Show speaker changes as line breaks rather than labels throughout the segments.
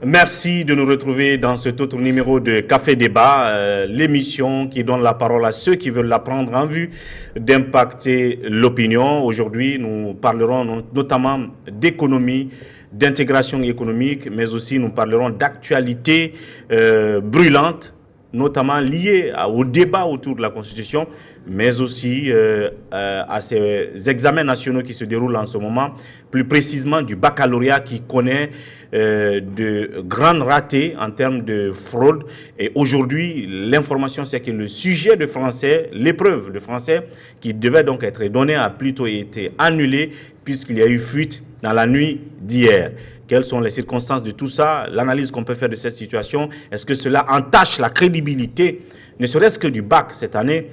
Merci de nous retrouver dans cet autre numéro de Café Débat, l'émission qui donne la parole à ceux qui veulent la prendre en vue d'impacter l'opinion. Aujourd'hui, nous parlerons notamment d'économie, d'intégration économique, mais aussi nous parlerons d'actualité brûlante, notamment liée au débat autour de la Constitution, mais aussi à ces examens nationaux qui se déroulent en ce moment, plus précisément du baccalauréat qui connaît de grands ratés en termes de fraude. Et aujourd'hui, l'information, c'est que le sujet de français, l'épreuve de français, qui devait donc être donnée, a plutôt été annulée puisqu'il y a eu fuite dans la nuit d'hier. Quelles sont les circonstances de tout ça? L'analyse qu'on peut faire de cette situation, est-ce que cela entache la crédibilité, ne serait-ce que du bac cette année?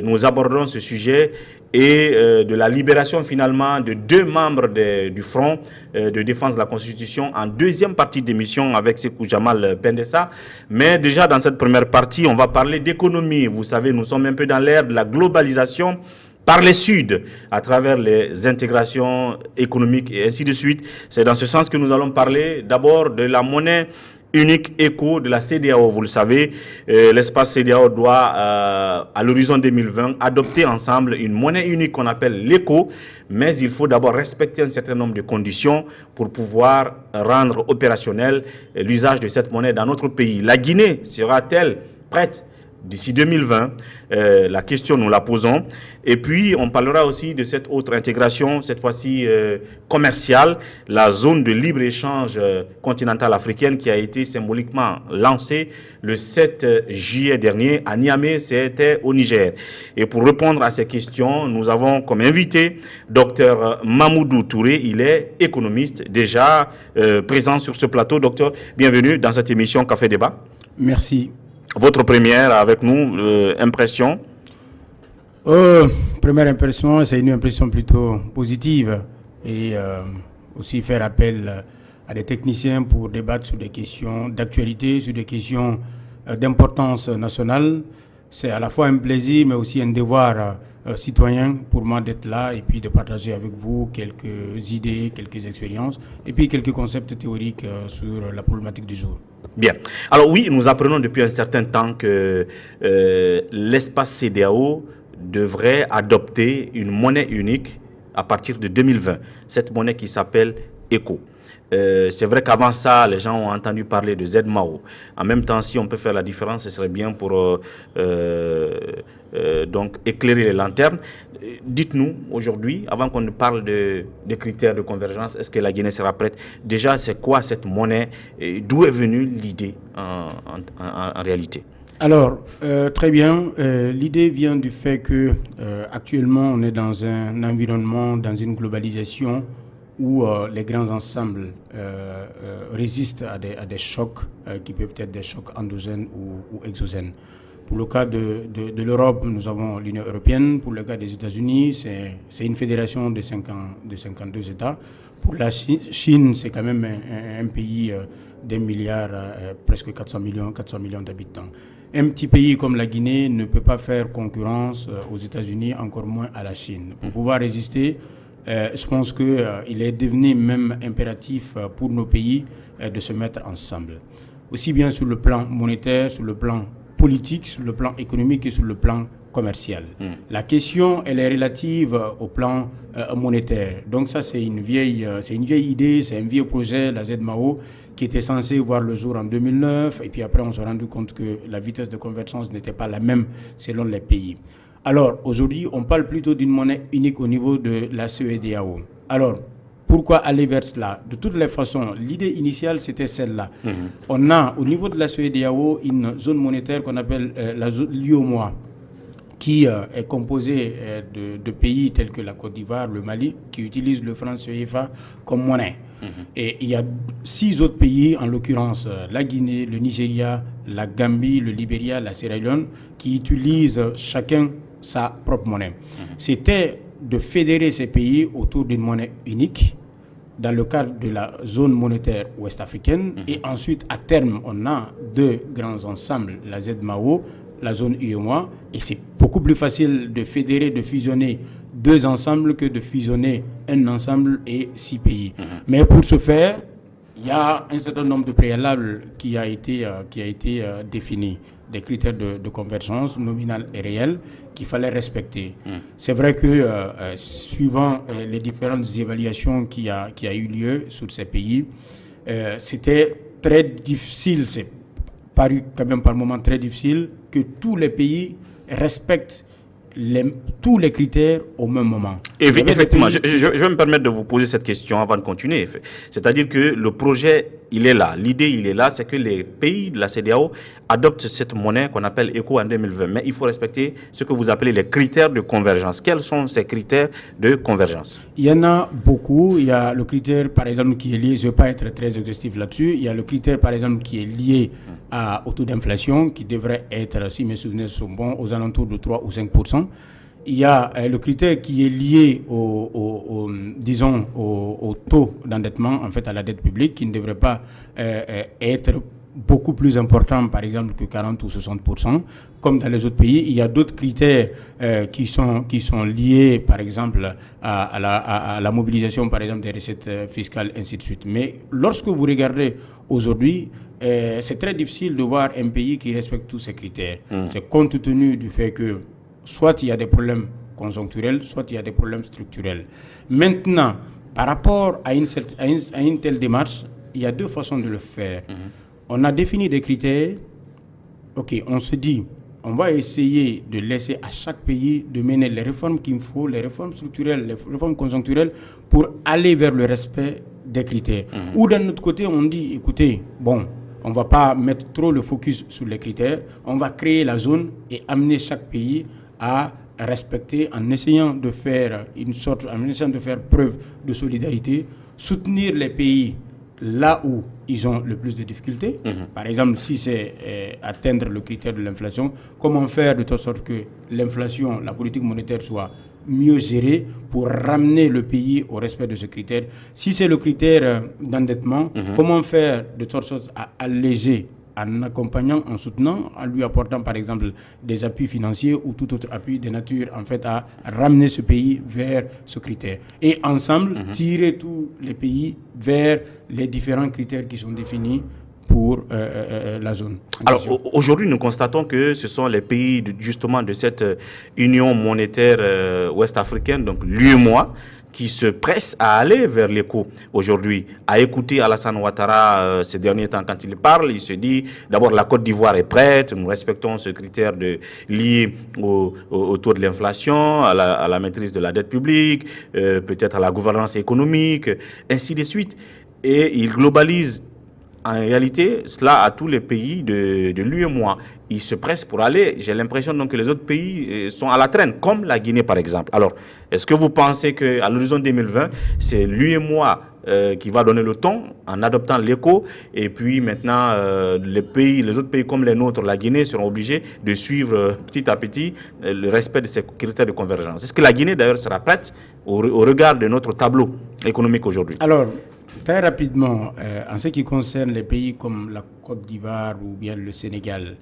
Nous aborderons ce sujet et de la libération finalement de 2 membres du Front de défense de la Constitution en deuxième partie d'émission avec Sekou Jamal Pendessa. Mais déjà dans cette première partie, on va parler d'économie. Vous savez, nous sommes un peu dans l'ère de la globalisation par les Suds, à travers les intégrations économiques et ainsi de suite. C'est dans ce sens que nous allons parler d'abord de la monnaie unique éco de la CEDEAO. Vous le savez, l'espace CEDEAO doit, à l'horizon 2020, adopter ensemble une monnaie unique qu'on appelle l'éco, mais il faut d'abord respecter un certain nombre de conditions pour pouvoir rendre opérationnel l'usage de cette monnaie dans notre pays. La Guinée sera-t-elle prête d'ici 2020? La question, nous la posons. Et puis, on parlera aussi de cette autre intégration, cette fois-ci commerciale, la zone de libre-échange continentale africaine qui a été symboliquement lancée le 7 juillet dernier à Niamey, c'était au Niger. Et pour répondre à ces questions, nous avons comme invité Dr Mamoudou Touré. Il est économiste, déjà présent sur ce plateau. Docteur, bienvenue dans cette émission Café Débat.
Merci.
Votre première avec nous, impression?
Première impression, c'est une impression plutôt positive et aussi faire appel à des techniciens pour débattre sur des questions d'actualité, sur des questions d'importance nationale. C'est à la fois un plaisir mais aussi un devoir citoyen pour moi d'être là et puis de partager avec vous quelques idées, quelques expériences et puis quelques concepts théoriques sur la problématique du jour.
Bien. Alors oui, nous apprenons depuis un certain temps que l'espace CEDEAO devrait adopter une monnaie unique à partir de 2020. Cette monnaie qui s'appelle ECO. C'est vrai qu'avant ça, les gens ont entendu parler de ZMAO. En même temps, si on peut faire la différence, ce serait bien pour donc éclairer les lanternes. Dites-nous aujourd'hui, avant qu'on ne parle des critères de convergence, est-ce que la Guinée sera prête? Déjà, c'est quoi cette monnaie? D'où est venue l'idée en réalité?
Alors, très bien. L'idée vient du fait que actuellement, on est dans un environnement, dans une globalisation où les grands ensembles résistent à des chocs qui peuvent être des chocs endogènes ou exogènes. Pour le cas de l'Europe, nous avons l'Union européenne. Pour le cas des États-Unis, c'est une fédération de 52 États. Pour la Chine, c'est quand même un pays d'1 milliard, presque 400 millions d'habitants. Un petit pays comme la Guinée ne peut pas faire concurrence aux États-Unis, encore moins à la Chine. Pour pouvoir résister, je pense qu'il est devenu même impératif pour nos pays de se mettre ensemble. Aussi bien sur le plan monétaire, sur le plan politique, sur le plan économique et sur le plan commercial. La question, elle est relative au plan monétaire. Donc ça, c'est une vieille idée, c'est un vieux projet, la ZMAO, qui était censé voir le jour en 2009. Et puis après, on s'est rendu compte que la vitesse de convergence n'était pas la même selon les pays. Alors, aujourd'hui, on parle plutôt d'une monnaie unique au niveau de la CEDEAO. Alors, pourquoi aller vers cela? De toutes les façons, l'idée initiale, c'était celle-là. On a, au niveau de la CEDEAO, une zone monétaire qu'on appelle la zone l'UEMOA, qui est composée de pays tels que la Côte d'Ivoire, le Mali, qui utilisent le franc CFA comme monnaie. Et il y a 6 autres pays, en l'occurrence la Guinée, le Nigeria, la Gambie, le Libéria, la Sierra Leone, qui utilisent chacun sa propre monnaie. C'était de fédérer ces pays autour d'une monnaie unique dans le cadre de la zone monétaire ouest-africaine. Et ensuite, à terme, on a 2 grands ensembles, la ZMAO, la zone UEMOA, et c'est beaucoup plus facile de fédérer, de fusionner 2 ensembles que de fusionner un ensemble et 6 pays. Mais pour ce faire, il il y a un certain nombre de préalables qui a été défini, des critères de convergence nominale et réelle qu'il fallait respecter. C'est vrai que suivant les différentes évaluations qui a eu lieu sur ces pays, c'était très difficile, c'est paru quand même par moments très difficile que tous les pays respectent tous les critères au même moment.
Effectivement, je vais me permettre de vous poser cette question avant de continuer. C'est-à-dire que le projet, il est là. L'idée, il est là, c'est que les pays de la CEDEAO adoptent cette monnaie qu'on appelle ECO en 2020. Mais il faut respecter ce que vous appelez les critères de convergence. Quels sont ces critères de convergence?
Il y en a beaucoup. Il y a le critère, par exemple, qui est lié, je ne vais pas être très exhaustif là-dessus, il y a le critère, par exemple, qui est lié au taux d'inflation, qui devrait être, si mes souvenirs sont bons, aux alentours de 3 ou 5%. Il y a le critère qui est lié au taux d'endettement, en fait, à la dette publique, qui ne devrait pas être beaucoup plus important, par exemple, que 40 ou 60%, comme dans les autres pays. Il y a d'autres critères qui sont liés, par exemple, à la mobilisation, par exemple, des recettes fiscales, ainsi de suite. Mais lorsque vous regardez aujourd'hui, c'est très difficile de voir un pays qui respecte tous ces critères. C'est compte tenu du fait que soit il y a des problèmes conjoncturels, soit il y a des problèmes structurels. Maintenant, par rapport à une telle démarche, il y a deux façons de le faire. On a défini des critères. Ok, on se dit, on va essayer de laisser à chaque pays de mener les réformes qu'il faut, les réformes structurelles, les réformes conjoncturelles, pour aller vers le respect des critères. Ou d'un autre côté, on dit, écoutez, bon, on ne va pas mettre trop le focus sur les critères, on va créer la zone et amener chaque pays à respecter en essayant de faire preuve de solidarité, soutenir les pays là où ils ont le plus de difficultés. Par exemple, si c'est atteindre le critère de l'inflation, comment faire de telle sorte que l'inflation, la politique monétaire soit mieux gérée pour ramener le pays au respect de ce critère. Si c'est le critère d'endettement, comment faire de telle sorte à alléger, en accompagnant, en soutenant, en lui apportant par exemple des appuis financiers ou tout autre appui de nature en fait à ramener ce pays vers ce critère. Et ensemble, tirer tous les pays vers les différents critères qui sont définis pour la zone.
Alors aujourd'hui, nous constatons que ce sont les pays justement de cette union monétaire ouest-africaine, donc l'UEMOA, qui se pressent à aller vers l'éco aujourd'hui. À écouter Alassane Ouattara ces derniers temps quand il parle, il se dit d'abord la Côte d'Ivoire est prête, nous respectons ce critère lié au taux de l'inflation, à la maîtrise de la dette publique, peut-être à la gouvernance économique, ainsi de suite. Et il globalise en réalité cela à tous les pays de l'UEMOA. Ils se pressent pour aller. J'ai l'impression donc que les autres pays sont à la traîne, comme la Guinée par exemple. Alors, est-ce que vous pensez qu'à l'horizon 2020, c'est l'UEMOA qui va donner le ton en adoptant l'éco, et puis maintenant les autres pays comme les nôtres, la Guinée, seront obligés de suivre petit à petit le respect de ces critères de convergence? Est-ce que la Guinée d'ailleurs sera prête au regard de notre tableau économique aujourd'hui?
Alors, très rapidement, en ce qui concerne les pays comme la Côte d'Ivoire ou bien le Sénégal,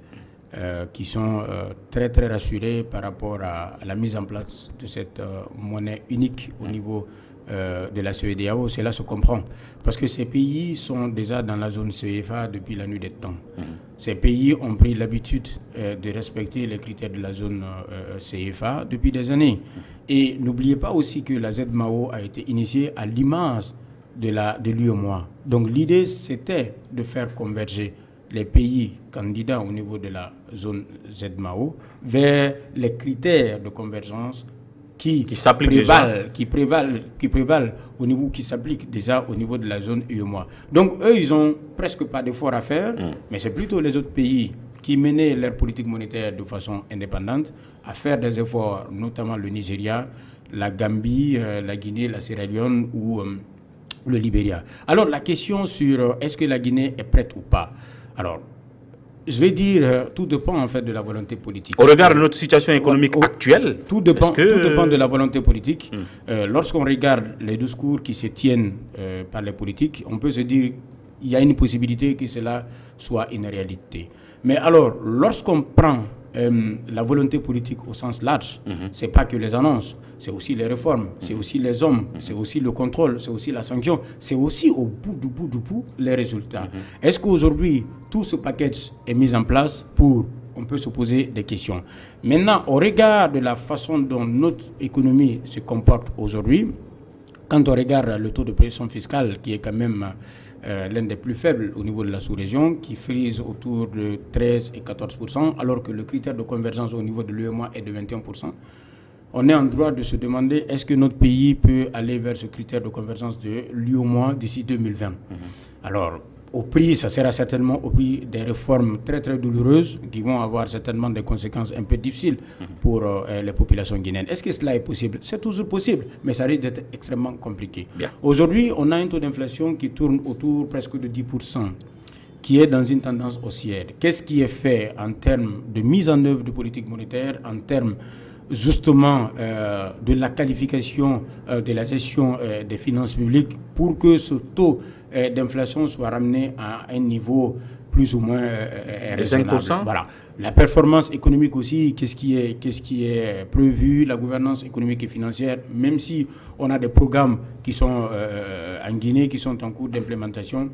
qui sont très très rassurés par rapport à la mise en place de cette monnaie unique au niveau de la CEDEAO, cela se comprend. Parce que ces pays sont déjà dans la zone CFA depuis la nuit des temps. Ces pays ont pris l'habitude de respecter les critères de la zone CFA depuis des années. Et n'oubliez pas aussi que la ZMAO a été initiée à l'image de l'UEMOA. Donc l'idée c'était de faire converger les pays candidats au niveau de la zone ZMAO vers les critères de convergence qui prévalent au niveau, qui s'appliquent déjà au niveau de la zone UEMOA. Donc eux, ils n'ont presque pas d'efforts à faire, mais c'est plutôt les autres pays qui menaient leur politique monétaire de façon indépendante à faire des efforts, notamment le Nigeria, la Gambie, la Guinée, la Sierra Leone ou le Libéria. Alors la question sur est-ce que la Guinée est prête ou pas? Alors, je vais dire, tout dépend en fait de la volonté politique.
Au regard de notre situation économique actuelle,
tout dépend de la volonté politique. Lorsqu'on regarde les discours qui se tiennent par les politiques, on peut se dire qu'il y a une possibilité que cela soit une réalité. Mais alors, lorsqu'on prend la volonté politique au sens large, c'est pas que les annonces, c'est aussi les réformes, c'est aussi les hommes, c'est aussi le contrôle, c'est aussi la sanction, c'est aussi au bout du bout les résultats. Est-ce qu'aujourd'hui, tout ce package est mis en place pour... On peut se poser des questions. Maintenant, au regard de la façon dont notre économie se comporte aujourd'hui, quand on regarde le taux de pression fiscale, qui est quand même l'un des plus faibles au niveau de la sous-région, qui frise autour de 13 et 14%, alors que le critère de convergence au niveau de l'UEMOA est de 21%, on est en droit de se demander est-ce que notre pays peut aller vers ce critère de convergence de l'UEMOA d'ici 2020. Alors, au prix, ça sera certainement au prix des réformes très très douloureuses qui vont avoir certainement des conséquences un peu difficiles pour les populations guinéennes. Est-ce que cela est possible? C'est toujours possible, mais ça risque d'être extrêmement compliqué. Aujourd'hui, on a un taux d'inflation qui tourne autour presque de 10%, qui est dans une tendance haussière. Qu'est-ce qui est fait en termes de mise en œuvre de politique monétaire, en termes justement de la qualification de la gestion des finances publiques pour que ce taux d'inflation soit ramené à un niveau plus ou moins raisonnable. 5%. Voilà. La performance économique aussi, qu'est-ce qui est prévu, la gouvernance économique et financière, même si on a des programmes qui sont en Guinée, qui sont en cours d'implémentation,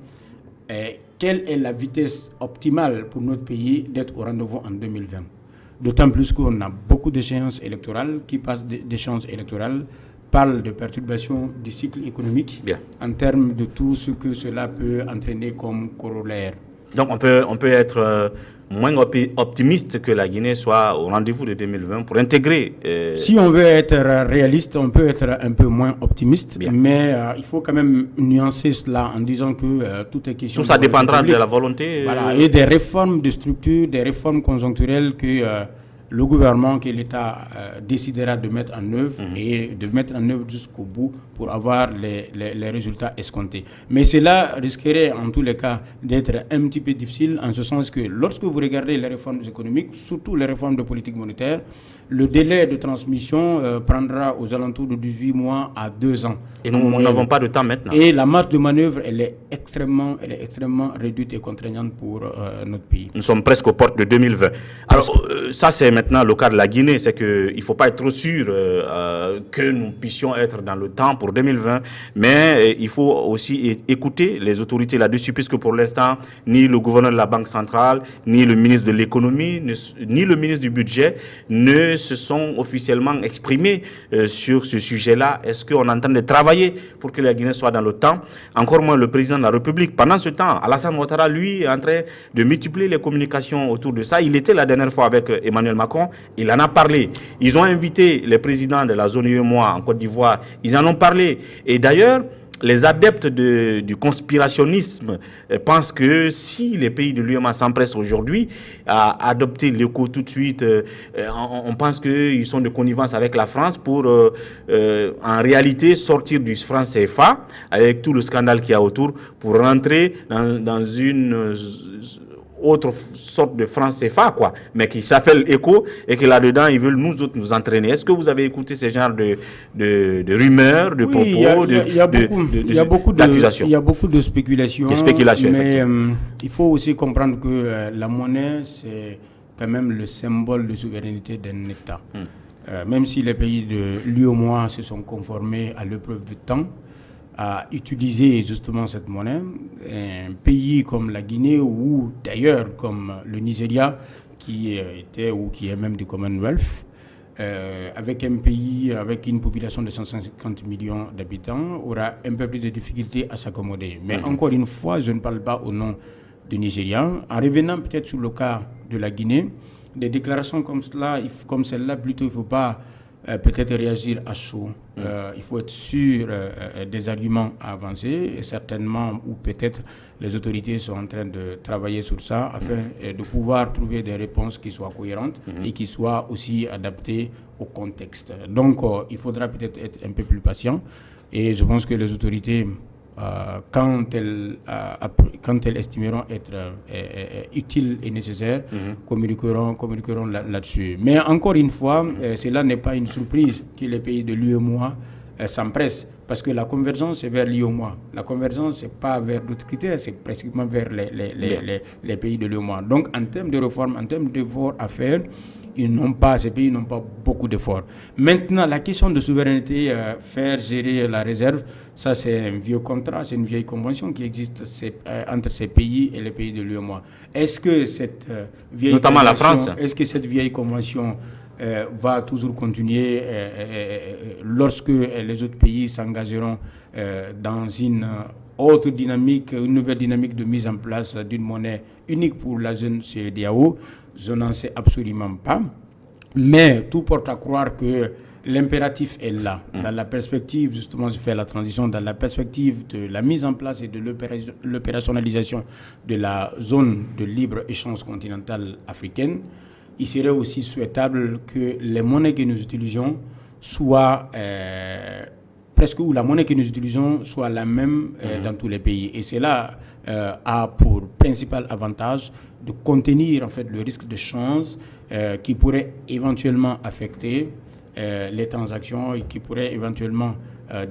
quelle est la vitesse optimale pour notre pays d'être au rendez-vous en 2020? D'autant plus qu'on a beaucoup d'échéances électorales qui passent d'échéances électorales, parlent de perturbation du cycle économique en termes de tout ce que cela peut entraîner comme corollaire.
Donc on peut être moins optimiste que la Guinée soit au rendez-vous de 2020 pour intégrer...
Si on veut être réaliste, on peut être un peu moins optimiste, mais il faut quand même nuancer cela en disant que tout est question...
Tout ça dépendra de la volonté...
Voilà, et des réformes de structure, des réformes conjoncturelles que le gouvernement, que l'État décidera de mettre en œuvre et de mettre en œuvre jusqu'au bout pour avoir les résultats escomptés. Mais cela risquerait en tous les cas d'être un petit peu difficile en ce sens que lorsque vous regardez les réformes économiques, surtout les réformes de politique monétaire, le délai de transmission prendra aux alentours de 18 mois à 2 ans.
Et nous n'avons pas de temps maintenant.
Et la marge de manœuvre, elle est extrêmement réduite et contraignante pour notre pays.
Nous sommes presque aux portes de 2020. Alors, ça c'est maintenant le cas de la Guinée, c'est qu'il ne faut pas être trop sûr que nous puissions être dans le temps pour 2020, mais il faut aussi écouter les autorités là-dessus, puisque pour l'instant, ni le gouverneur de la Banque centrale, ni le ministre de l'économie, ni le ministre du budget ne se sont officiellement exprimés sur ce sujet-là. Est-ce qu'on est en train de travailler pour que la Guinée soit dans le temps? Encore moins le président de la République. Pendant ce temps, Alassane Ouattara, lui, est en train de multiplier les communications autour de ça. Il était la dernière fois avec Emmanuel Macron, il en a parlé. Ils ont invité les présidents de la zone UEMOA en Côte d'Ivoire, ils en ont parlé. Et d'ailleurs, les adeptes du conspirationnisme pensent que si les pays de l'UEMOA s'empressent aujourd'hui à adopter l'éco tout de suite, on pense qu'ils sont de connivence avec la France pour en réalité sortir du franc CFA avec tout le scandale qu'il y a autour pour rentrer dans une autre sorte de franc CFA, quoi, mais qui s'appelle ECO et que là-dedans, ils veulent nous autres nous entraîner. Est-ce que vous avez écouté ce genre de rumeurs, de propos, d'accusations?
Il y a beaucoup de spéculations, mais il faut aussi comprendre que la monnaie, c'est quand même le symbole de souveraineté d'un État. Même si les pays de l'UEMOA se sont conformés à l'épreuve du temps, à utiliser justement cette monnaie, un pays comme la Guinée ou d'ailleurs comme le Nigeria qui était ou qui est même du Commonwealth, avec un pays avec une population de 150 millions d'habitants, aura un peu plus de difficultés à s'accommoder. Mais encore une fois, je ne parle pas au nom du Nigeria. En revenant peut-être sur le cas de la Guinée, des déclarations comme celle-là, plutôt il ne faut pas peut-être réagir à chaud. Il faut être sûr des arguments avancés, et certainement, ou peut-être les autorités sont en train de travailler sur ça afin de pouvoir trouver des réponses qui soient cohérentes et qui soient aussi adaptées au contexte. Donc, il faudra peut-être être un peu plus patient, et je pense que les autorités, quand elles estimeront être utiles et nécessaires, communiqueront là-dessus. Mais encore une fois, cela n'est pas une surprise que les pays de l'UEMOA s'empressent, parce que la convergence c'est vers l'UEMOA. La convergence c'est pas vers d'autres critères, c'est pratiquement vers les pays de l'UEMOA. Donc en termes de réforme, en termes d'efforts à faire, ces pays n'ont pas beaucoup d'efforts. Maintenant, la question de souveraineté, faire gérer la réserve, ça c'est un vieux contrat, c'est une vieille convention qui existe entre ces pays et les pays de l'UEMOA. Est-ce que cette vieille
notamment la France,
est-ce que cette vieille convention va toujours continuer lorsque les autres pays s'engageront dans une autre dynamique, une nouvelle dynamique de mise en place d'une monnaie unique pour la zone CEDEAO? Je n'en sais absolument pas. Mais tout porte à croire que l'impératif est là. Dans la perspective, justement, je fais la transition, dans la perspective de la mise en place et de l'opérationnalisation de la zone de libre-échange continentale africaine, il serait aussi souhaitable que les monnaies que nous utilisons soient presque où la monnaie que nous utilisons soit la même dans tous les pays. Et cela a pour principal avantage de contenir en fait le risque de change qui pourrait éventuellement affecter les transactions et qui pourrait éventuellement,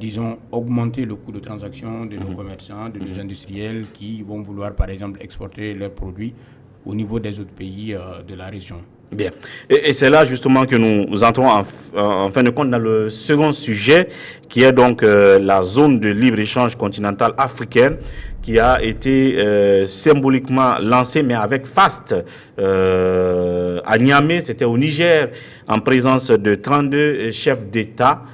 disons, augmenter le coût de transaction de nos commerçants, de nos industriels qui vont vouloir par exemple exporter leurs produits au niveau des autres pays de la région.
Bien. Et c'est là justement que nous entrons en fin de compte dans le second sujet, qui est donc la zone de libre-échange continentale africaine, qui a été symboliquement lancée, mais avec faste, à Niamey, c'était au Niger, en présence de 32 chefs d'État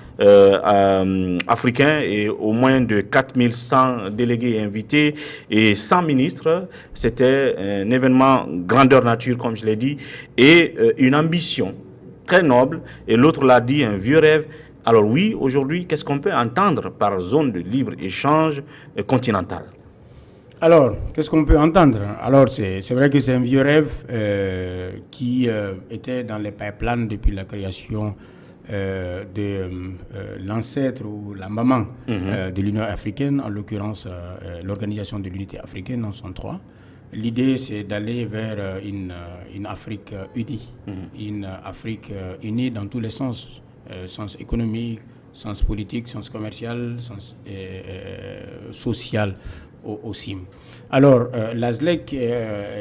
africains et au moins de 4100 délégués invités et 100 ministres. C'était un événement grandeur nature, comme je l'ai dit, et une ambition très noble, et l'autre l'a dit, un vieux rêve. Alors oui, aujourd'hui, qu'est-ce qu'on peut entendre par zone de libre-échange continentale?
Alors, qu'est-ce qu'on peut entendre? Alors, c'est vrai que c'est un vieux rêve qui était dans les pipelines depuis la création de l'ancêtre ou la maman de l'Union africaine, en l'occurrence l'Organisation de l'Unité africaine en 1963. L'idée, c'est d'aller vers une Afrique unie, une Afrique unie dans tous les sens, sens économique, sens politique, sens commercial, sens social aussi. Alors, la ZLEC,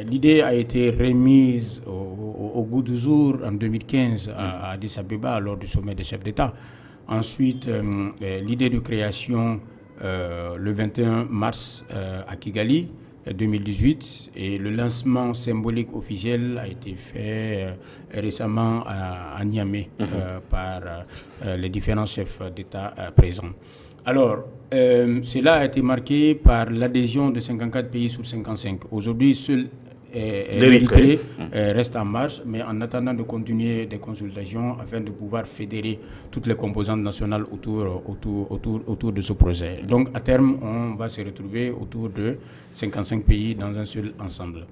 l'idée a été remise au goût du jour en 2015 à Addis Abeba lors du sommet des chefs d'État. Ensuite, l'idée de création le 21 mars à Kigali 2018, et le lancement symbolique officiel a été fait récemment à Niamey par les différents chefs d'État présents. Alors, cela a été marqué par l'adhésion de 54 pays sur 55. Aujourd'hui, seul l'Érythrée reste en marche, mais en attendant de continuer des consultations afin de pouvoir fédérer toutes les composantes nationales autour de ce projet. Donc, à terme, on va se retrouver autour de 55 pays dans un seul ensemble.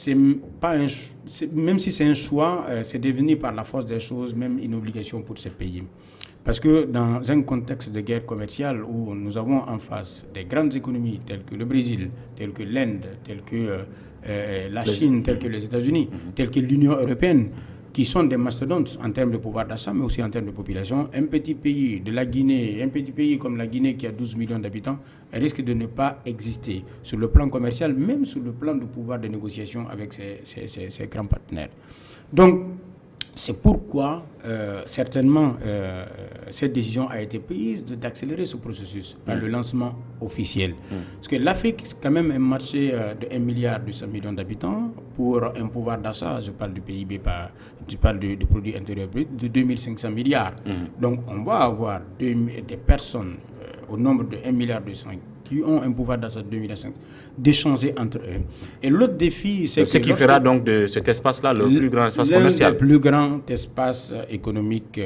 Même si c'est un choix, c'est devenu par la force des choses même une obligation pour ces pays. Parce que dans un contexte de guerre commerciale où nous avons en face des grandes économies telles que le Brésil, telles que l'Inde, telles que la Chine, telles que les États-Unis, telles que l'Union européenne, qui sont des mastodontes en termes de pouvoir d'achat, mais aussi en termes de population, un petit pays de la Guinée, un petit pays comme la Guinée qui a 12 millions d'habitants, risque de ne pas exister sur le plan commercial, même sur le plan de pouvoir de négociation avec ses grands partenaires. Donc, c'est pourquoi, certainement, cette décision a été prise d'accélérer ce processus par le lancement officiel. Parce que l'Afrique, c'est quand même un marché de 1 milliard 200 millions d'habitants pour un pouvoir d'achat, je parle du PIB, je parle du produit intérieur brut, de 2500 milliards. Donc, on va avoir des personnes au nombre de 1 milliard 200 qui ont un pouvoir d'achat de 2005 d'échanger entre eux. Et l'autre défi, c'est
ce qui fera donc de cet espace-là le plus grand espace commercial.
Le plus grand espace économique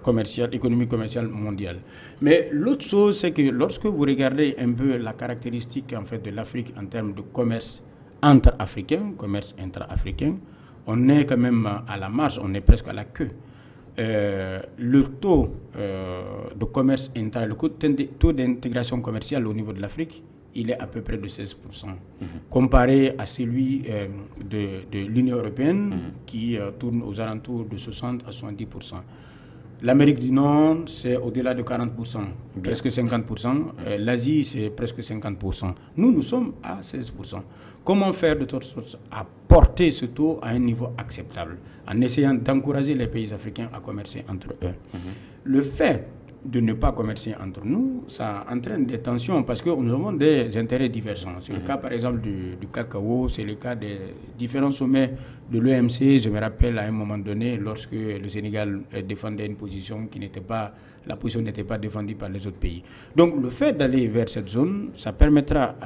commercial mondial. Mais l'autre chose, c'est que lorsque vous regardez un peu la caractéristique en fait de l'Afrique en termes de commerce entre Africains, commerce intra-africain, on est quand même à la marge, on est presque à la queue. Le taux de commerce intra, le taux d'intégration commerciale au niveau de l'Afrique, il est à peu près de 16%, comparé à celui de l'Union européenne qui tourne aux alentours de 60 à 70%. L'Amérique du Nord, c'est au-delà de 40%, presque 50%. L'Asie, c'est presque 50%. Nous sommes à 16%. Comment faire de toute sorte à porter ce taux à un niveau acceptable, en essayant d'encourager les pays africains à commercer entre eux? Le fait de ne pas commercer entre nous, ça entraîne des tensions parce que nous avons des intérêts divergents. C'est le cas par exemple du cacao, c'est le cas des différents sommets de l'OMC. Je me rappelle à un moment donné, lorsque le Sénégal défendait une position qui n'était pas, la position n'était pas défendue par les autres pays. Donc le fait d'aller vers cette zone, ça permettra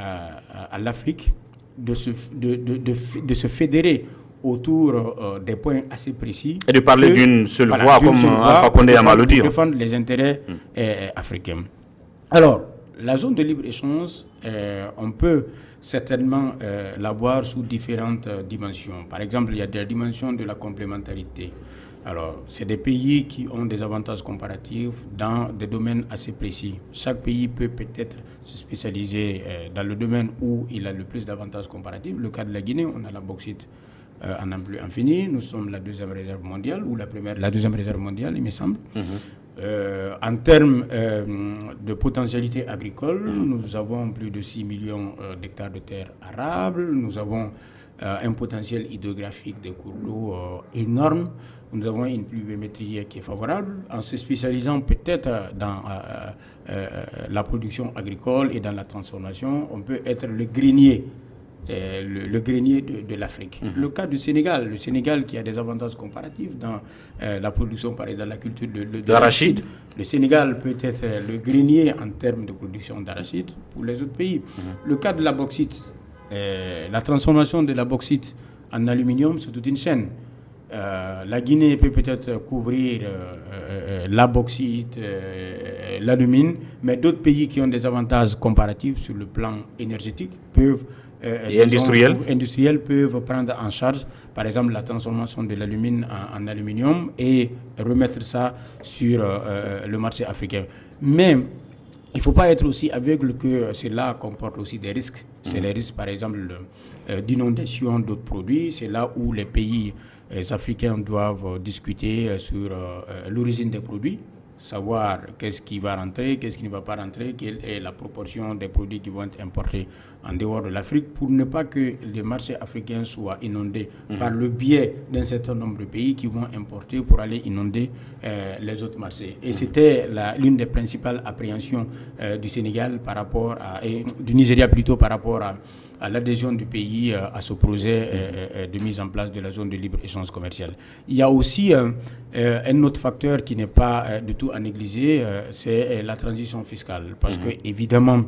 à l'Afrique de se fédérer autour des points assez précis.
Et de parler d'une seule voix, comme Alpha Condé a mal le dire.
Pour défendre les intérêts africains. Alors, la zone de libre-échange, on peut certainement la voir sous différentes dimensions. Par exemple, il y a des dimensions de la complémentarité. Alors, c'est des pays qui ont des avantages comparatifs dans des domaines assez précis. Chaque pays peut peut-être se spécialiser dans le domaine où il a le plus d'avantages comparatifs. Le cas de la Guinée, on a la bauxite en un plus infini. Nous sommes la deuxième réserve mondiale, ou la deuxième réserve mondiale, il me semble. En termes de potentialité agricole, nous avons plus de 6 millions d'hectares de terres arables. Nous avons un potentiel hydrographique de cours d'eau énorme. Nous avons une pluviométrie qui est favorable. En se spécialisant peut-être dans la production agricole et dans la transformation, on peut être le grenier. Le grenier de l'Afrique. Le cas du Sénégal, le Sénégal qui a des avantages comparatifs dans la production, par exemple, dans la culture de l'arachide. Le Sénégal peut être le grenier en termes de production d'arachide pour les autres pays. Le cas de la bauxite, la transformation de la bauxite en aluminium, c'est toute une chaîne. La Guinée peut peut-être couvrir la bauxite, l'alumine, mais d'autres pays qui ont des avantages comparatifs sur le plan énergétique peuvent
et
industriels peuvent prendre en charge, par exemple, la transformation de l'alumine en aluminium et remettre ça sur le marché africain. Mais il ne faut pas être aussi aveugle que cela comporte aussi des risques. C'est les risques, par exemple, d'inondation d'autres produits. C'est là où les pays africains doivent discuter sur l'origine des produits, savoir qu'est-ce qui va rentrer, qu'est-ce qui ne va pas rentrer, quelle est la proportion des produits qui vont être importés en dehors de l'Afrique, pour ne pas que les marchés africains soient inondés par le biais d'un certain nombre de pays qui vont importer pour aller inonder les autres marchés. Et c'était l'une des principales appréhensions du Sénégal par rapport du Nigeria plutôt par rapport à l'adhésion du pays à ce projet de mise en place de la zone de libre-échange commercial. Il y a aussi un autre facteur qui n'est pas du tout à négliger, c'est la transition fiscale. Parce que, évidemment,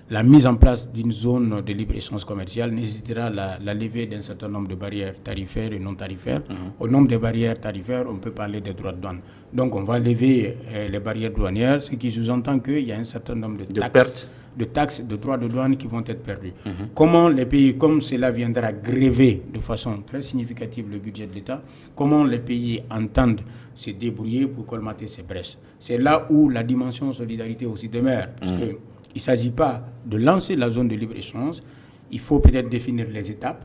la mise en place d'une zone de libre-échange commercial nécessitera la levée d'un certain nombre de barrières tarifaires et non tarifaires. Au nombre des barrières tarifaires, on peut parler des droits de douane. Donc on va lever les barrières douanières, ce qui sous-entend qu'il y a un certain nombre de taxes, de droits de douane qui vont être perdus. Comment les pays, comme cela viendra gréver de façon très significative le budget de l'État, comment les pays entendent se débrouiller pour colmater ces brèches? C'est là où la dimension solidarité aussi demeure. Parce que il ne s'agit pas de lancer la zone de libre-échange, il faut peut-être définir les étapes,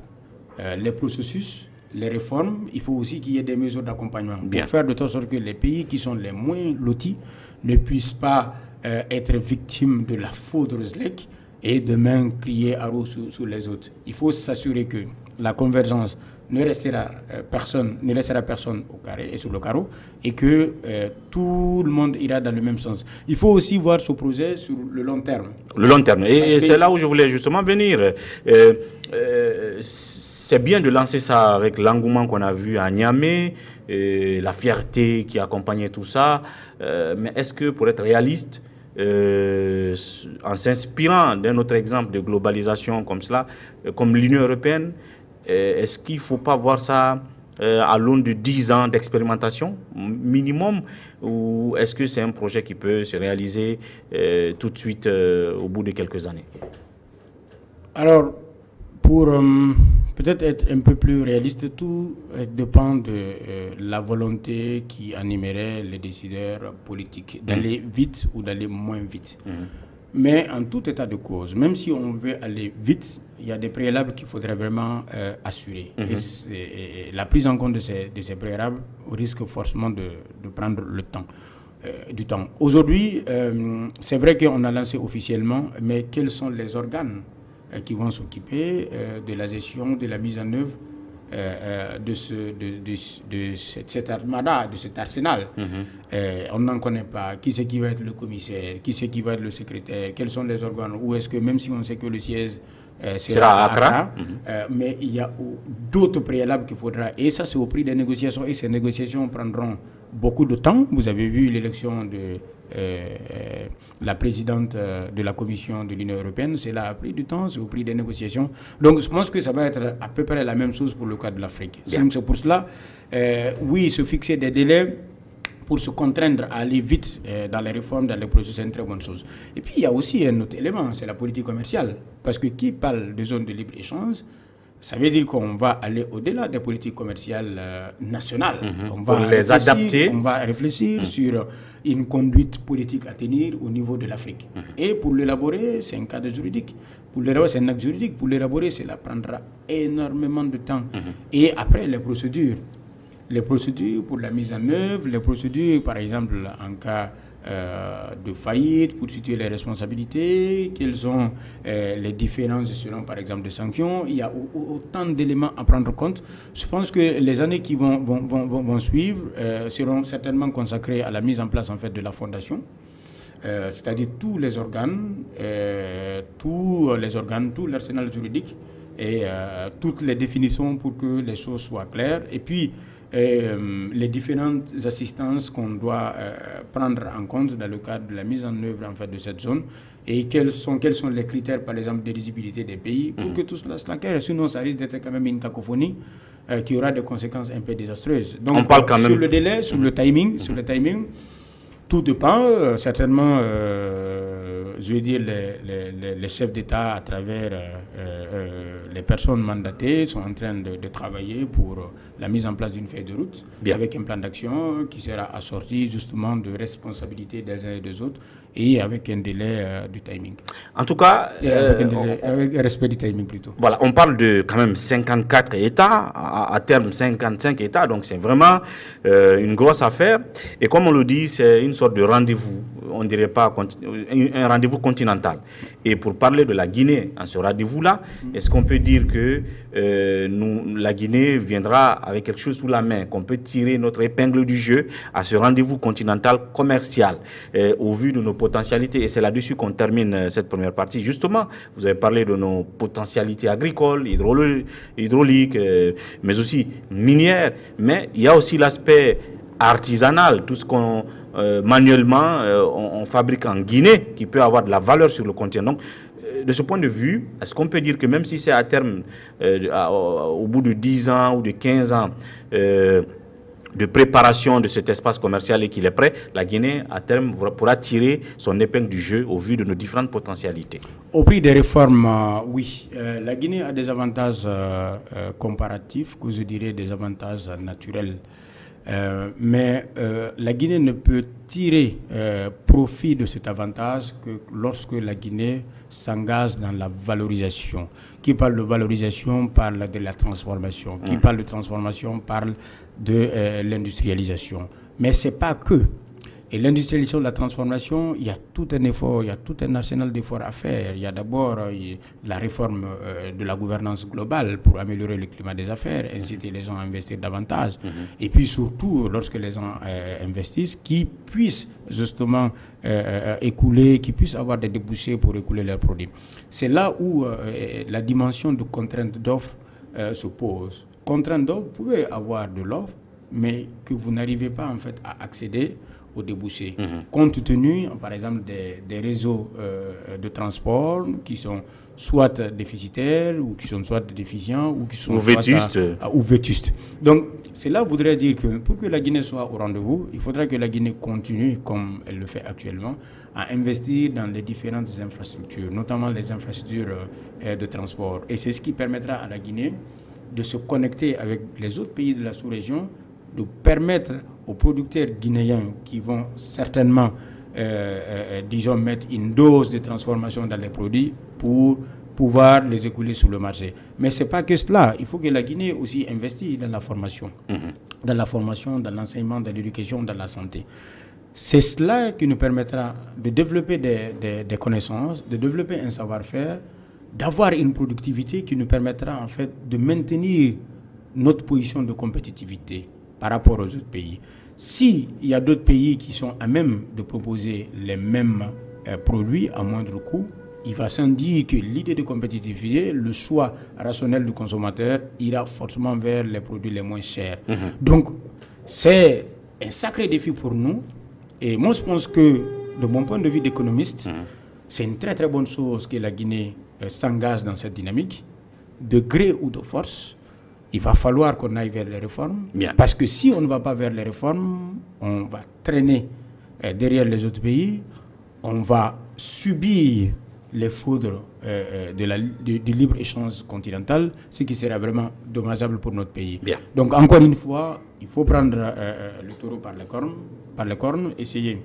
les processus, les réformes. Il faut aussi qu'il y ait des mesures d'accompagnement pour faire de telle sorte que les pays qui sont les moins lotis ne puissent pas être victimes de la foudre ZLEC et demain crier à l'eau sur les autres. Il faut s'assurer que la convergence ne laissera personne au carré et sur le carreau, et que tout le monde ira dans le même sens. Il faut aussi voir ce projet sur le long terme. Le long terme.
Et c'est là où je voulais justement venir. C'est bien de lancer ça avec l'engouement qu'on a vu à Niamey, la fierté qui accompagnait tout ça. Mais est-ce que, pour être réaliste, en s'inspirant d'un autre exemple de globalisation comme cela, comme l'Union européenne, est-ce qu'il ne faut pas voir ça à l'aune de 10 ans d'expérimentation minimum, ou est-ce que c'est un projet qui peut se réaliser tout de suite au bout de quelques années?
Alors, pour peut-être être un peu plus réaliste, tout dépend de la volonté qui animerait les décideurs politiques, d'aller vite ou d'aller moins vite. Mais en tout état de cause, même si on veut aller vite, il y a des préalables qu'il faudrait vraiment assurer. Et la prise en compte de ces préalables risque forcément de prendre le temps. Du temps. Aujourd'hui, c'est vrai qu'on a lancé officiellement, mais quels sont les organes qui vont s'occuper de la gestion, de la mise en œuvre de cette armada, de cet arsenal? On n'en connaît pas. Qui c'est qui va être le commissaire? Qui c'est qui va être le secrétaire? Quels sont les organes? Ou est-ce que même si on sait que le siège sera à Accra, mais il y a d'autres préalables qu'il faudra, et ça c'est au prix des négociations, et ces négociations prendront beaucoup de temps. Vous avez vu l'élection de la présidente de la Commission de l'Union européenne, cela a pris du temps, c'est au prix des négociations. Donc je pense que ça va être à peu près la même chose pour le cas de l'Afrique. Donc c'est pour cela, oui, se fixer des délais pour se contraindre à aller vite dans les réformes, dans les processus, c'est une très bonne chose. Et puis il y a aussi un autre élément, c'est la politique commerciale. Parce que qui parle de zone de libre-échange, ça veut dire qu'on va aller au-delà des politiques commerciales nationales. On va
pour les adapter.
On va réfléchir sur une conduite politique à tenir au niveau de l'Afrique. Et pour l'élaborer, c'est un cadre juridique. Pour l'élaborer, c'est un acte juridique. Pour l'élaborer, cela prendra énormément de temps. Et après, les procédures pour la mise en œuvre, les procédures, par exemple, en cas de faillite, pour situer les responsabilités, quelles sont les différences selon, par exemple, des sanctions. Il y a autant d'éléments à prendre en compte. Je pense que les années qui vont suivre seront certainement consacrées à la mise en place, en fait, de la fondation. C'est-à-dire tous les organes, tout l'arsenal juridique et toutes les définitions pour que les choses soient claires. Et puis, les différentes assistances qu'on doit prendre en compte dans le cadre de la mise en œuvre, en fait, de cette zone, et quels sont les critères, par exemple, d'éligibilité des pays, pour que tout cela soit clair. Sinon, ça risque d'être quand même une cacophonie qui aura des conséquences un peu désastreuses. Donc,
on parle quand même
sur le délai, sur le timing, tout dépend. Certainement, je veux dire, les chefs d'État, à travers les personnes mandatées, sont en train de travailler pour la mise en place d'une feuille de route, avec un plan d'action qui sera assorti justement de responsabilités des uns et des autres, et avec un délai du timing.
En tout cas,
avec un respect du timing plutôt.
Voilà, on parle de quand même 54 États, à terme 55 États, donc c'est vraiment une grosse affaire. Et comme on le dit, c'est une sorte de rendez-vous, on dirait pas un rendez-vous continental. Et pour parler de la Guinée, en ce rendez-vous-là, est-ce qu'on peut dire que la Guinée viendra avec quelque chose sous la main, qu'on peut tirer notre épingle du jeu à ce rendez-vous continental commercial, au vu de nos potentialités? Et c'est là-dessus qu'on termine cette première partie. Justement, vous avez parlé de nos potentialités agricoles, hydrauliques, mais aussi minières, mais il y a aussi l'aspect artisanal, tout ce qu'on manuellement on fabrique en Guinée, qui peut avoir de la valeur sur le continent. Donc, de ce point de vue, est-ce qu'on peut dire que même si c'est à terme, au bout de 10 ans ou de 15 ans, de préparation de cet espace commercial et qu'il est prêt, la Guinée, à terme, pourra tirer son épingle du jeu au vu de nos différentes potentialités?
Au prix des réformes, oui. La Guinée a des avantages comparatifs, que je dirais des avantages naturels. Mais la Guinée ne peut tirer profit de cet avantage que lorsque la Guinée s'engage dans la valorisation. Qui parle de valorisation parle de la transformation. Qui parle de transformation parle de l'industrialisation. Mais ce n'est pas que. Et l'industrialisation, la transformation, il y a tout un effort, il y a tout un arsenal d'efforts à faire. Il y a d'abord la réforme de la gouvernance globale pour améliorer le climat des affaires, inciter les gens à investir davantage. Et puis surtout, lorsque les gens investissent, qu'ils puissent justement écouler, qu'ils puissent avoir des débouchés pour écouler leurs produits. C'est là où la dimension de contrainte d'offre se pose. Contrainte d'offre, vous pouvez avoir de l'offre, mais que vous n'arrivez pas en fait à accéder aux débouchés, compte tenu par exemple des réseaux de transport qui sont soit déficitaires ou qui sont soit déficients ou qui sont vétustes. Donc cela voudrait dire que pour que la Guinée soit au rendez-vous, il faudra que la Guinée continue comme elle le fait actuellement à investir dans les différentes infrastructures, notamment les infrastructures de transport. Et c'est ce qui permettra à la Guinée de se connecter avec les autres pays de la sous-région, de permettre aux producteurs guinéens qui vont certainement disons, mettre une dose de transformation dans les produits pour pouvoir les écouler sur le marché. Mais ce n'est pas que cela. Il faut que la Guinée aussi investisse dans la formation. Dans la formation, dans l'enseignement, dans l'éducation, dans la santé. C'est cela qui nous permettra de développer des connaissances, de développer un savoir-faire, d'avoir une productivité qui nous permettra en fait de maintenir notre position de compétitivité par rapport aux autres pays. S'il y a d'autres pays qui sont à même de proposer les mêmes produits à moindre coût, il va sans dire que l'idée de compétitivité, le choix rationnel du consommateur ira forcément vers les produits les moins chers. Donc, c'est un sacré défi pour nous. Et moi, je pense que, de mon point de vue d'économiste, c'est une très très bonne chose que la Guinée s'engage dans cette dynamique. De gré ou de force, il va falloir qu'on aille vers les réformes.
Bien.
Parce que si on ne va pas vers les réformes, on va traîner derrière les autres pays, on va subir les foudres du libre-échange continental, ce qui sera vraiment dommageable pour notre pays.
Bien.
Donc, encore une fois, il faut prendre le taureau par les cornes, essayer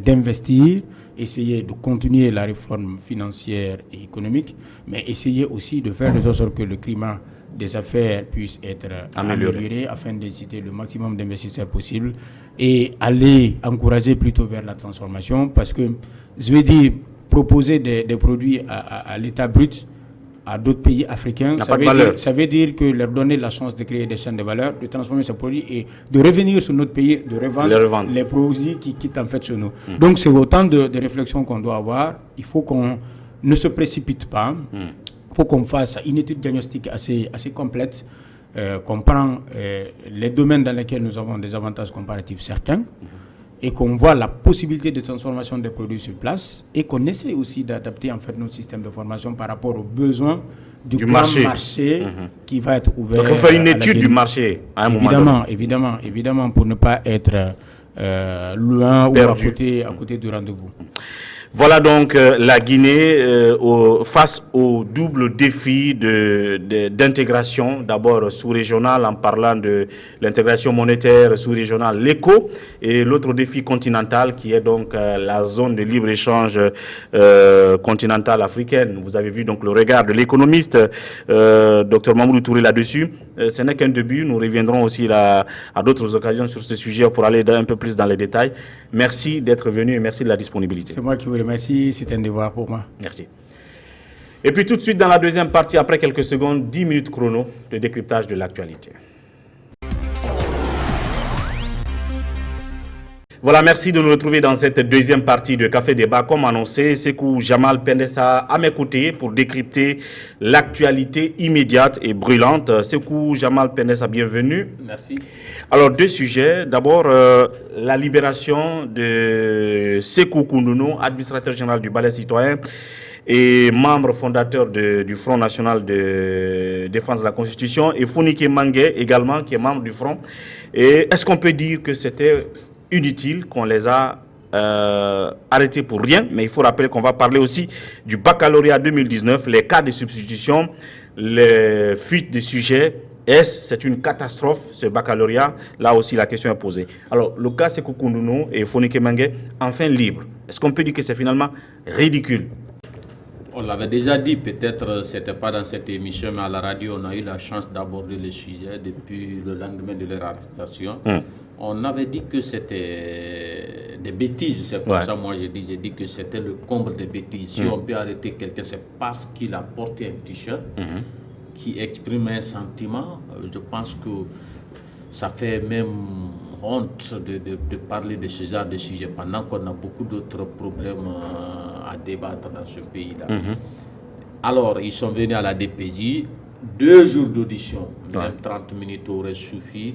d'investir, essayer de continuer la réforme financière et économique, mais essayer aussi de faire de sorte que le climat des affaires puisse être amélioré afin d'inciter le maximum d'investisseurs possible et aller encourager plutôt vers la transformation, parce que je veux dire, proposer des produits à l'état brut à d'autres pays africains, ça veut dire que leur donner la chance de créer des chaînes de valeur, de transformer ces produits et de revenir sur notre pays, de revendre les produits qui quittent en fait chez nous. Donc c'est autant de réflexions qu'on doit avoir. Il faut qu'on ne se précipite pas. Il faut qu'on fasse une étude diagnostique assez complète, qu'on prend les domaines dans lesquels nous avons des avantages comparatifs certains, et qu'on voit la possibilité de transformation des produits sur place, et qu'on essaie aussi d'adapter en fait notre système de formation par rapport aux besoins du grand marché qui va être ouvert.
Donc on fait une étude du marché à un moment donné.
Évidemment, pour ne pas être loin ou à côté du rendez-vous.
Voilà donc la Guinée face au double défi d'intégration, d'abord sous-régionale en parlant de l'intégration monétaire sous-régionale, l'ECO, et l'autre défi continental qui est donc la zone de libre-échange continentale africaine. Vous avez vu donc le regard de l'économiste Dr Mamoudou Touré là-dessus. Ce n'est qu'un début, nous reviendrons aussi à d'autres occasions sur ce sujet pour aller un peu plus dans les détails. Merci d'être venu et merci de la disponibilité.
C'est moi qui vous remercie, c'est un devoir pour moi.
Merci. Et puis tout de suite dans la deuxième partie, après quelques secondes, 10 minutes chrono de décryptage de l'actualité. Voilà, merci de nous retrouver dans cette deuxième partie de Café Débat. Comme annoncé, Sekou Jamal Pendessa à mes côtés pour décrypter l'actualité immédiate et brûlante. Sekou Jamal Pendessa, bienvenue.
Merci.
Alors, deux sujets. D'abord, la libération de Sekou Koundounou, administrateur général du Balai Citoyen et membre fondateur du Front National de Défense de la Constitution, et Founike Mangué également, qui est membre du Front. Et est-ce qu'on peut dire que c'était inutile, qu'on les a arrêtés pour rien? Mais il faut rappeler qu'on va parler aussi du baccalauréat 2019, les cas de substitution, les fuites de sujets. C'est une catastrophe, ce baccalauréat? Là aussi, la question est posée. Alors, le cas Sekou Koundounou et Founike Mangué, enfin libre. Est-ce qu'on peut dire que c'est finalement ridicule?
On l'avait déjà dit, peut-être c'était pas dans cette émission, mais à la radio, on a eu la chance d'aborder le sujet depuis le lendemain de leur arrestation. On avait dit que c'était des bêtises, c'est pour ça moi j'ai dit que c'était le comble des bêtises. Si on peut arrêter quelqu'un, c'est parce qu'il a porté un t-shirt qui exprime un sentiment. Je pense que ça fait même honte de parler de ce genre de sujet pendant qu'on a beaucoup d'autres problèmes à débattre dans ce pays-là. Alors, ils sont venus à la DPJ, 2 jours d'audition, même 30 minutes aurait suffi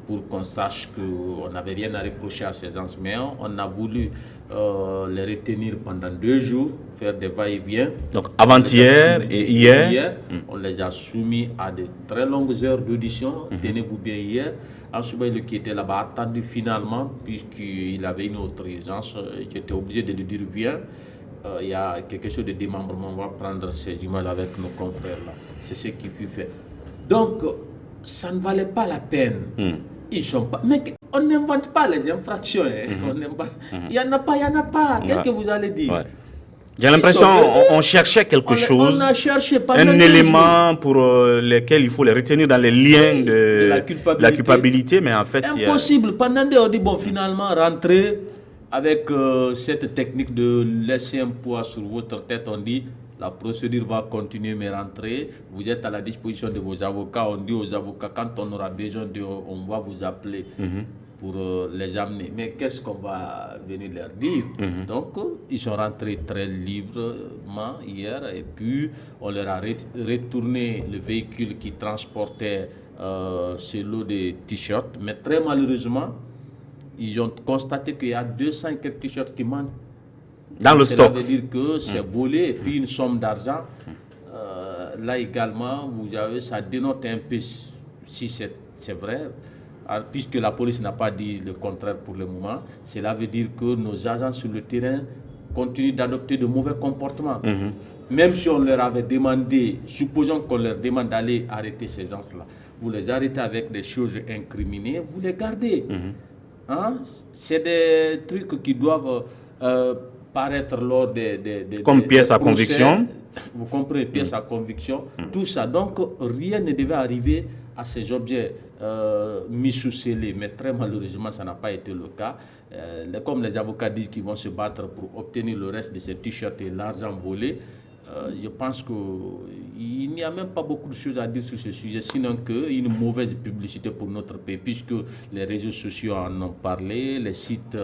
pour qu'on sache qu'on n'avait rien à reprocher à ces enseignants. On a voulu les retenir pendant 2 jours, faire des va-et-vient.
Donc avant-hier et hier,
on les a soumis à de très longues heures d'audition. Tenez-vous bien, hier, Ansoubaïlo qui était là-bas attendu finalement, puisqu'il avait une autre urgence, j'étais obligé de lui dire viens. Il y a quelque chose de démembrement, on va prendre ces images avec nos confrères là. C'est ce qui fut fait. Donc, ça ne valait pas la peine. Ils sont pas. Mais on n'invente pas les infractions. Il n'y en a pas. Qu'est-ce que vous allez dire?
Ouais. J'ai l'impression qu'on cherchait quelque chose,
on a cherché
un élément pour lequel il faut les retenir dans les liens de la culpabilité, mais en fait...
Impossible. Pendant on dit, bon, finalement, rentrer avec cette technique de laisser un poids sur votre tête, on dit, la procédure va continuer, mais rentrer, vous êtes à la disposition de vos avocats, on dit aux avocats, quand on aura besoin on va vous appeler. Pour les amener. Mais qu'est-ce qu'on va venir leur dire? Donc, ils sont rentrés très librement hier et puis on leur a retourné le véhicule qui transportait ce lot de t-shirts. Mais très malheureusement, ils ont constaté qu'il y a 200 t-shirts qui manquent.
Dans le stock.
Ça veut dire que c'est volé et puis une somme d'argent. Là également, vous avez, ça dénote un peu si c'est vrai. Puisque la police n'a pas dit le contraire pour le moment, cela veut dire que nos agents sur le terrain continuent d'adopter de mauvais comportements. Même si on leur avait demandé, supposons qu'on leur demande d'aller arrêter ces gens-là, vous les arrêtez avec des choses incriminées, vous les gardez. C'est des trucs qui doivent paraître lors
comme pièce à conviction.
Vous comprenez, pièce à conviction, tout ça. Donc rien ne devait arriver à ces objets mis sous scellé, mais très malheureusement ça n'a pas été le cas. Comme les avocats disent qu'ils vont se battre pour obtenir le reste de ces t-shirts et l'argent volé, je pense qu'il n'y a même pas beaucoup de choses à dire sur ce sujet, sinon qu'une mauvaise publicité pour notre pays, puisque les réseaux sociaux en ont parlé, les sites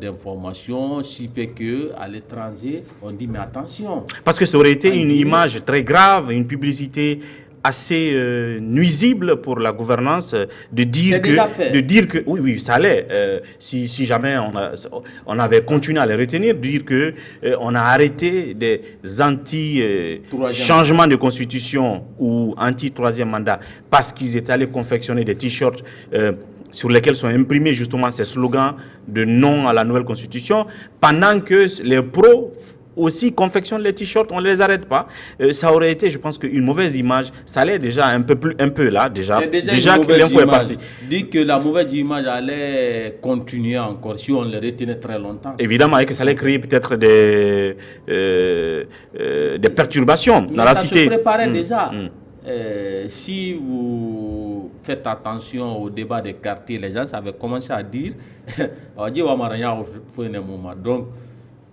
d'information, si fait que à l'étranger on dit mais attention.
Parce que ça aurait été une image très grave, une publicité assez nuisible pour la gouvernance de dire que oui ça allait si jamais on avait continué à les retenir, de dire que on a arrêté des anti changements de constitution ou anti troisième mandat parce qu'ils étaient allés confectionner des t-shirts sur lesquels sont imprimés justement ces slogans de non à la nouvelle constitution, pendant que les pros aussi confectionnent les t-shirts, on ne les arrête pas. Ça aurait été, je pense, qu'une mauvaise image. Ça allait déjà un peu là, déjà que l'info est partie.
Dit que la mauvaise image allait continuer encore si on les retenait très longtemps.
Évidemment, et que ça allait créer peut-être des perturbations dans la cité.
Ça se préparait déjà. Si vous faites attention au débat des quartiers, les gens avaient commencé à dire donc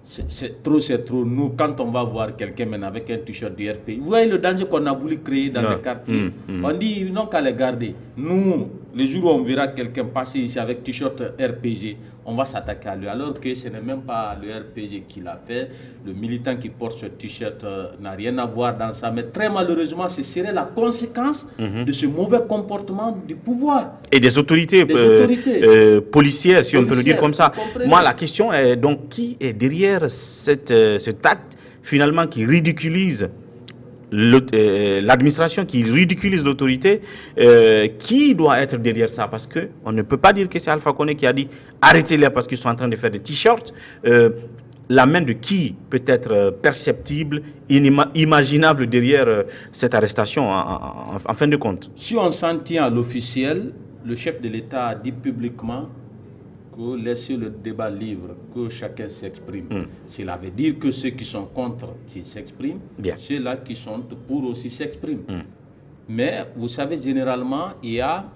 c'est trop. Nous, quand on va voir quelqu'un avec un t-shirt du RPG, vous voyez le danger qu'on a voulu créer dans les quartiers. On dit ils n'ont qu'à les garder. Nous, le jour où on verra quelqu'un passer ici avec t-shirt RPG, on va s'attaquer à lui. Alors que ce n'est même pas le RPG qui l'a fait. Le militant qui porte ce t-shirt n'a rien à voir dans ça. Mais très malheureusement, ce serait la conséquence de ce mauvais comportement du pouvoir.
Et des autorités, policières, si on peut le dire comme ça. Moi, la question est donc qui est derrière cet acte finalement qui ridiculise l'administration, qui ridiculise l'autorité, qui doit être derrière ça? Parce qu'on ne peut pas dire que c'est Alpha Condé qui a dit arrêtez-les parce qu'ils sont en train de faire des t-shirts. La main de qui peut être perceptible, imaginable derrière cette arrestation en fin de compte?
Si on s'en tient à l'officiel, le chef de l'État a dit publiquement que laisser le débat libre, que chacun s'exprime. Cela veut dire que ceux qui sont contre qui s'expriment, ceux-là qui sont pour aussi s'expriment. Mais vous savez, généralement, il y a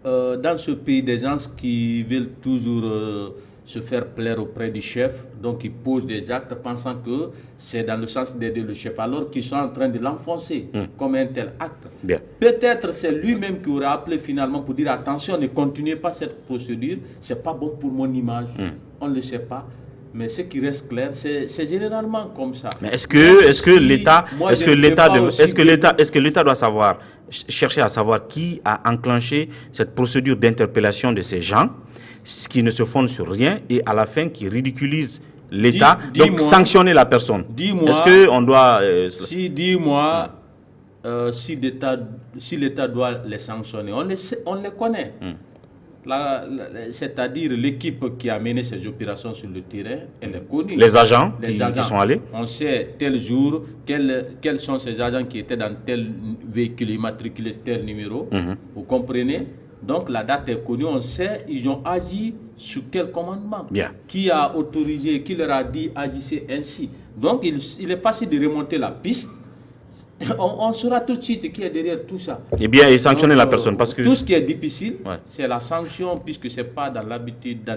dans ce pays des gens qui veulent toujours se faire plaire auprès du chef, donc ils posent des actes pensant que c'est dans le sens d'aider le chef, alors qu'ils sont en train de l'enfoncer comme un tel acte. Peut-être c'est lui-même qui aurait appelé finalement pour dire attention, ne continuez pas cette procédure, c'est pas bon pour mon image. On ne le sait pas. Mais ce qui reste clair, c'est généralement comme ça.
Mais est-ce que l'État doit savoir, chercher à savoir qui a enclenché cette procédure d'interpellation de ces gens, ce qui ne se fonde sur rien, et à la fin qui ridiculise l'État, donc sanctionner la personne? Est-ce qu'on doit...
Dis-moi, si l'État doit les sanctionner, on les connaît. C'est-à-dire l'équipe qui a mené ces opérations sur le terrain, elle est connue.
Les agents qui sont allés.
On sait tel jour, quels sont ces agents qui étaient dans tel véhicule immatriculé, tel numéro. Vous comprenez? Donc la date est connue, on sait, ils ont agi sur quel commandement.
Bien.
Qui a autorisé, qui leur a dit agissez ainsi. Donc il est facile de remonter la piste. On saura tout de suite qui est derrière tout ça.
Et bien, et sanctionner la personne. Parce que
tout ce qui est difficile, c'est la sanction, puisque ce n'est pas dans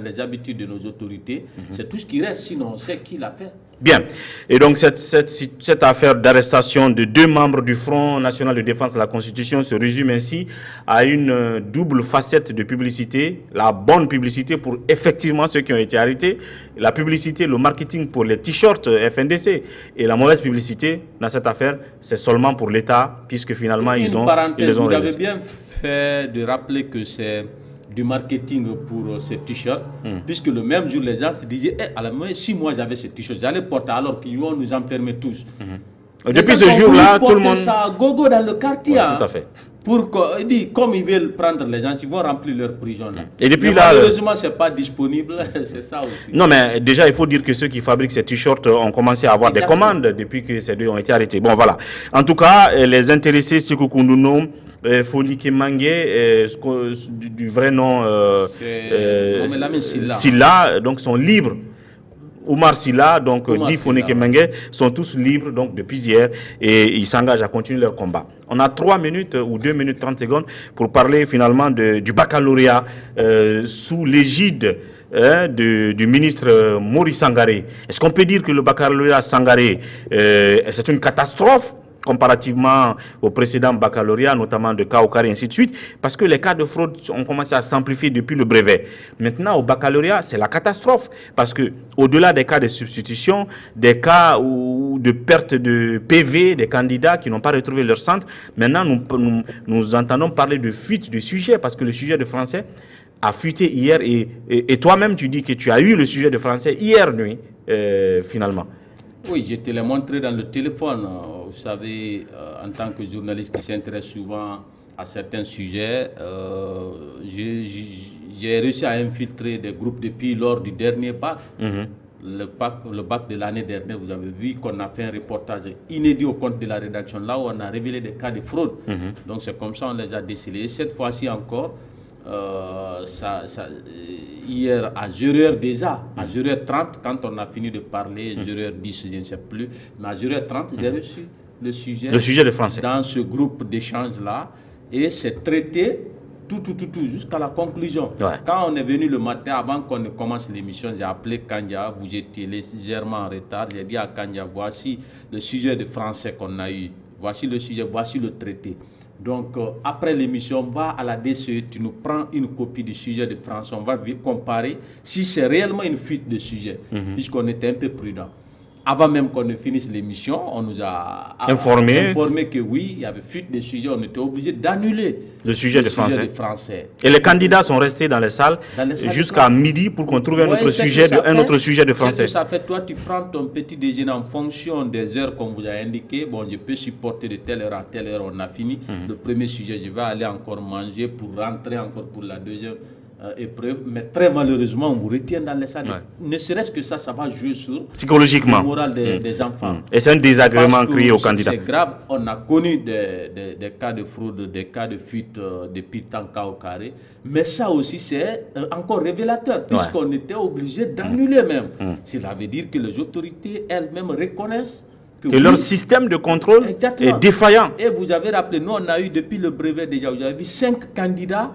les habitudes de nos autorités. C'est tout ce qui reste, sinon on sait qui l'a fait.
Bien. Et donc, cette affaire d'arrestation de 2 membres du Front National de Défense de la Constitution se résume ainsi à une double facette de publicité. La bonne publicité pour effectivement ceux qui ont été arrêtés. La publicité, le marketing pour les t-shirts FNDC. Et la mauvaise publicité dans cette affaire, c'est seulement pour l'État, puisque finalement, ils les ont
vous avez bien fait de rappeler que c'est du marketing pour ces t-shirts, puisque le même jour, les gens se disaient, à la main, si moi j'avais ce t-shirt, j'allais porter alors qu'ils vont nous enfermer tous.
Depuis ce jour-là, tout le monde...
ça à gogo dans le quartier.
Tout à fait.
Comme ils veulent prendre les gens, ils vont remplir leur prison. Là.
Et depuis
mais
là,
malheureusement, ce n'est pas disponible, c'est ça aussi.
Non, mais déjà, il faut dire que ceux qui fabriquent ces t-shirts ont commencé à avoir des commandes depuis que ces 2 ont été arrêtés. Bon, voilà. En tout cas, les intéressés, Sékou Koundounou, Founiké Mangué, du vrai nom Silla, donc sont libres. Oumar Silla, donc dit Founiké Mangué, sont tous libres donc depuis hier et ils s'engagent à continuer leur combat. On a 3 minutes ou 2 minutes 30 secondes pour parler finalement du baccalauréat sous l'égide du ministre Maurice Sangaré. Est-ce qu'on peut dire que le baccalauréat Sangaré, c'est une catastrophe comparativement au précédent baccalauréat, notamment de Kaokari et ainsi de suite, parce que les cas de fraude ont commencé à s'amplifier depuis le brevet. Maintenant, au baccalauréat, c'est la catastrophe, parce que au-delà des cas de substitution, des cas de perte de PV, des candidats qui n'ont pas retrouvé leur centre, maintenant nous entendons parler de fuite du sujet, parce que le sujet de français a fuité hier, et toi-même tu dis que tu as eu le sujet de français hier nuit, finalement.
Oui, je te l'ai montré dans le téléphone. Vous savez, en tant que journaliste qui s'intéresse souvent à certains sujets, j'ai réussi à infiltrer des groupes depuis lors du dernier bac. Le bac de l'année dernière, vous avez vu qu'on a fait un reportage inédit au compte de la rédaction, là où on a révélé des cas de fraude. Donc c'est comme ça on les a décelés. Et cette fois-ci encore, hier à 0h déjà, à 0h30, quand on a fini de parler, 0h10, je ne sais plus, mais à 0h30, j'ai reçu le sujet
de français
dans ce groupe d'échange là, et c'est traité tout, jusqu'à la conclusion. Quand on est venu le matin, avant qu'on ne commence l'émission, j'ai appelé Kandia, vous étiez légèrement en retard, j'ai dit à Kandia, voici le sujet de français qu'on a eu, voici le sujet, voici le traité. Donc, après l'émission, on va à la DCE, tu nous prends une copie du sujet de français, on va comparer si c'est réellement une fuite de sujet, puisqu'on était un peu prudent. Avant même qu'on ne finisse l'émission, on nous a informé que oui, il y avait fuite de sujet, on était obligé d'annuler
le sujet de français. Et les candidats sont restés dans les salles jusqu'à midi pour qu'on trouve un autre sujet de français.
Ça fait, toi, tu prends ton petit déjeuner en fonction des heures qu'on vous a indiquées. Bon, je peux supporter de telle heure à telle heure, on a fini. Le premier sujet, je vais aller encore manger pour rentrer encore pour la deuxième épreuve, mais très malheureusement on vous retient dans les salles. Ne serait-ce que ça va jouer sur
psychologiquement
le moral des enfants.
Et c'est un désagrément crié aux candidats.
C'est grave, on a connu des cas de fraude, des cas de fuite depuis tant qu'à au carré, mais ça aussi c'est encore révélateur, puisqu'on était obligé d'annuler même. Cela veut dire que les autorités elles-mêmes reconnaissent que
leur système de contrôle est défaillant.
Et vous avez rappelé, nous on a eu depuis le brevet déjà, vous avez vu 5 candidats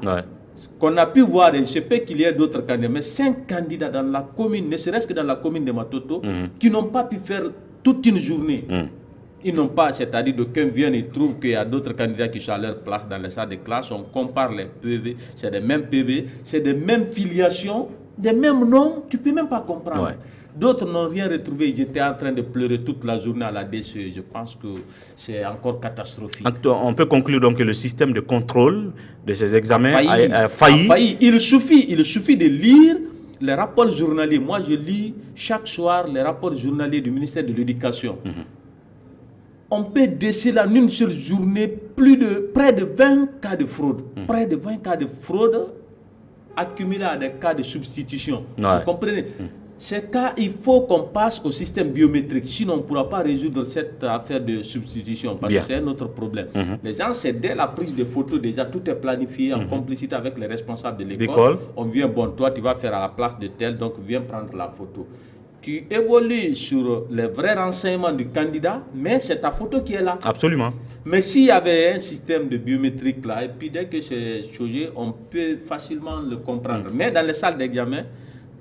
qu'on a pu voir, et je sais qu'il y a d'autres candidats, mais 5 candidats dans la commune, ne serait-ce que dans la commune de Matoto, qui n'ont pas pu faire toute une journée. Ils n'ont pas, c'est-à-dire d'aucuns viennent et trouvent qu'il y a d'autres candidats qui sont à leur place dans les salles de classe, on compare les PV, c'est des mêmes PV, c'est des mêmes filiations, des mêmes noms, tu ne peux même pas comprendre. D'autres n'ont rien retrouvé, ils étaient en train de pleurer toute la journée à la DCE. Je pense que c'est encore catastrophique.
On peut conclure donc que le système de contrôle de ces examens a failli.
Il suffit de lire les rapports journaliers. Moi, je lis chaque soir les rapports journaliers du ministère de l'Éducation. On peut déceler en une seule journée près de 20 cas de fraude. Près de 20 cas de fraude accumulés à des cas de substitution. Vous comprenez? c'est qu'il faut qu'on passe au système biométrique. Sinon, on ne pourra pas résoudre cette affaire de substitution. Parce que c'est un autre problème. Les gens, c'est dès la prise de photos, déjà, tout est planifié en complicité avec les responsables de l'école. On vient, bon, toi, tu vas faire à la place de tel, donc viens prendre la photo. Tu évolues sur les vrais renseignements du candidat, mais c'est ta photo qui est là.
Absolument.
Mais s'il y avait un système de biométrique là, et puis dès que c'est changé, on peut facilement le comprendre. Mais dans les salles d'examen,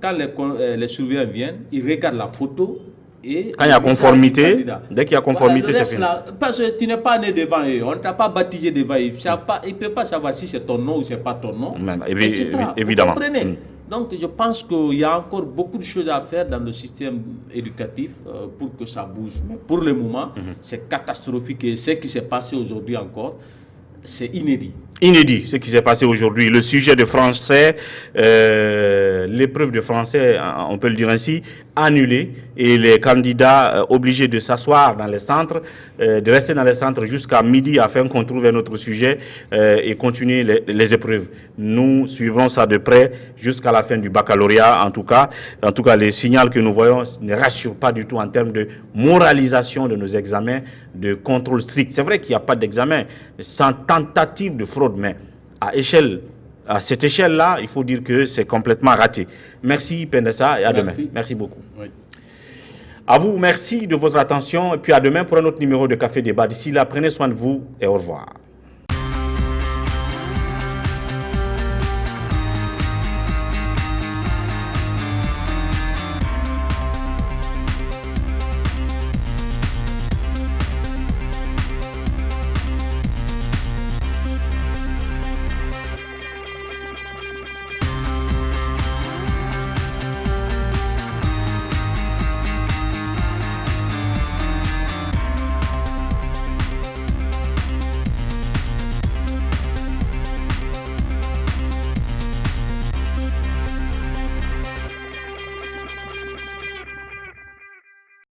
quand les surveillants viennent, ils regardent la photo et...
Quand il y a conformité, dès qu'il y a conformité,
voilà,
c'est fini.
Parce que tu n'es pas né devant eux, on ne t'a pas baptisé devant eux. Il ne peut pas savoir si c'est ton nom ou c'est pas ton nom.
Évidemment.
Vous comprenez? Donc je pense qu'il y a encore beaucoup de choses à faire dans le système éducatif pour que ça bouge. Mais pour le moment, c'est catastrophique et ce qui s'est passé aujourd'hui encore, c'est inédit.
Inédit, ce qui s'est passé aujourd'hui. Le sujet de français, l'épreuve de français, on peut le dire ainsi, annulée, et les candidats obligés de s'asseoir dans les centres, de rester dans les centres jusqu'à midi afin qu'on trouve un autre sujet et continuer les épreuves. Nous suivrons ça de près jusqu'à la fin du baccalauréat, en tout cas. En tout cas, les signaux que nous voyons ne rassurent pas du tout en termes de moralisation de nos examens, de contrôle strict. C'est vrai qu'il n'y a pas d'examen sans tentative de fraude, mais à cette échelle-là, il faut dire que c'est complètement raté. Merci Pendessa et à demain. Merci beaucoup.
Oui.
À vous, merci de votre attention et puis à demain pour un autre numéro de Café Débat. D'ici là, prenez soin de vous et au revoir.